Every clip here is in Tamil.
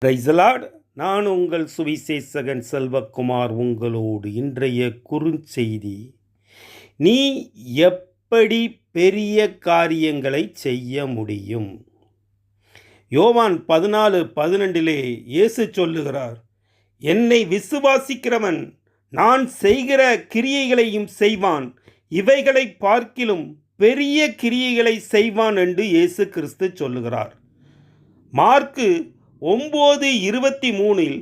Praise the Lord. நான் உங்கள் சுவிசேஷகன் செல்வகுமார். உங்களோடு இன்றைய குறுஞ்செய்தி, நீ எப்படி பெரிய காரியங்களை செய்ய முடியும்? யோவான் 14:12 இயேசு சொல்லுகிறார், என்னை விசுவாசிக்கிறவன் நான் செய்கிற கிரியைகளையும் செய்வான், இவைகளை பார்க்கிலும் பெரிய கிரியைகளை செய்வான் என்று இயேசு கிறிஸ்து சொல்லுகிறார். மார்க்கு 9:23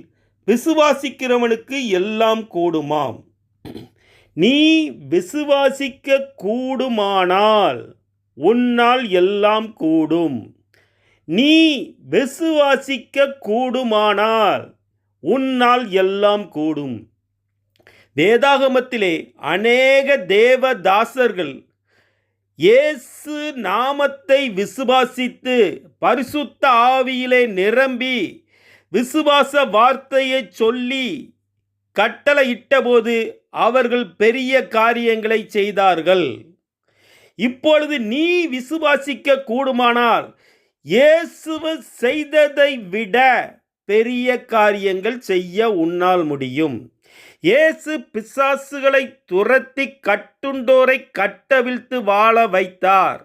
விசுவாசிக்கிறவனுக்கு எல்லாம் கூடுமாம். நீ விசுவாசிக்க கூடுமானால் உன்னால் எல்லாம் கூடும். நீ விசுவாசிக்க கூடுமானால் உன்னால் எல்லாம் கூடும். வேதாகமத்திலே அநேக தேவதாசர்கள் இயேசு நாமத்தை விசுவாசித்து பரிசுத்த ஆவியிலே நிரம்பி விசுவாச வார்த்தையை சொல்லி கட்டளையிட்டபோது அவர்கள் பெரிய காரியங்களை செய்தார்கள். இப்பொழுது நீ விசுவாசிக்க கூடுமானால் இயேசு செய்ததை விட பெரிய காரியங்கள் செய்ய உன்னால் முடியும். இயேசு பிசாசுகளை துரத்தி கட்டுண்டோரை கட்டவிழ்த்து வாழ வைத்தார்.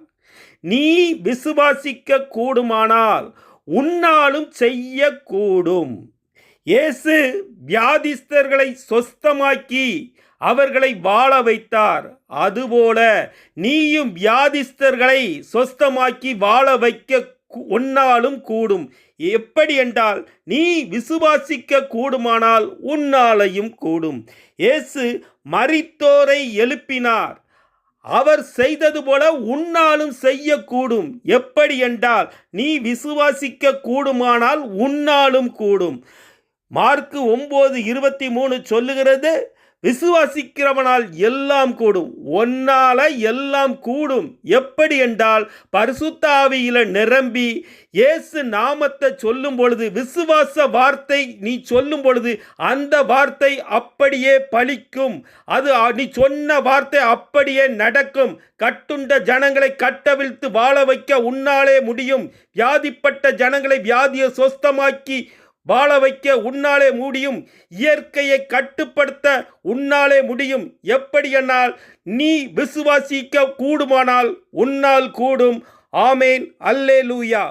நீ விசுவாசிக்க கூடுமானால் உன்னாலும் செய்யக்கூடும். இயேசு வியாதிஸ்தர்களை சொஸ்தமாக்கி அவர்களை வாழ வைத்தார். அதுபோல நீயும் வியாதிஸ்தர்களை சொஸ்தமாக்கி வாழ வைக்க உன்னாலும் கூடும். எப்படி என்றால், நீ விசுவாசிக்க கூடுமானால் உன்னாலையும் கூடும். இயேசு மரித்தோரை எழுப்பினார். அவர் செய்தது போல உன்னாலும் செய்யக்கூடும். எப்படி என்றால், நீ விசுவாசிக்க கூடுமானால் உன்னாலும் கூடும். மார்க்கு 9:23 சொல்லுகிறது, விசுவாசிக்கிறவனால் எல்லாம் கூடும். ஒன்னால எல்லாம் கூடும். எப்படி என்றால், பரிசுத்த ஆவியில நிரம்பி இயேசு நாமத்தை சொல்லும் பொழுது, விசுவாச வார்த்தை நீ சொல்லும் பொழுது அந்த வார்த்தை அப்படியே பலிக்கும். அது நீ சொன்ன வார்த்தை அப்படியே நடக்கும். கட்டுண்ட ஜனங்களை கட்டவிழ்த்து வாழ வைக்க உன்னாலே முடியும். வியாதிப்பட்ட ஜனங்களை வியாதியை சொஸ்தமாக்கி வாழ வைக்க உன்னாலே முடியும். இயற்கையை கட்டுப்படுத்த உன்னாலே முடியும். எப்படியென்றால், நீ விசுவாசிக்க கூடுமானால் உன்னால் கூடும். ஆமேன். அல்லேலூயா.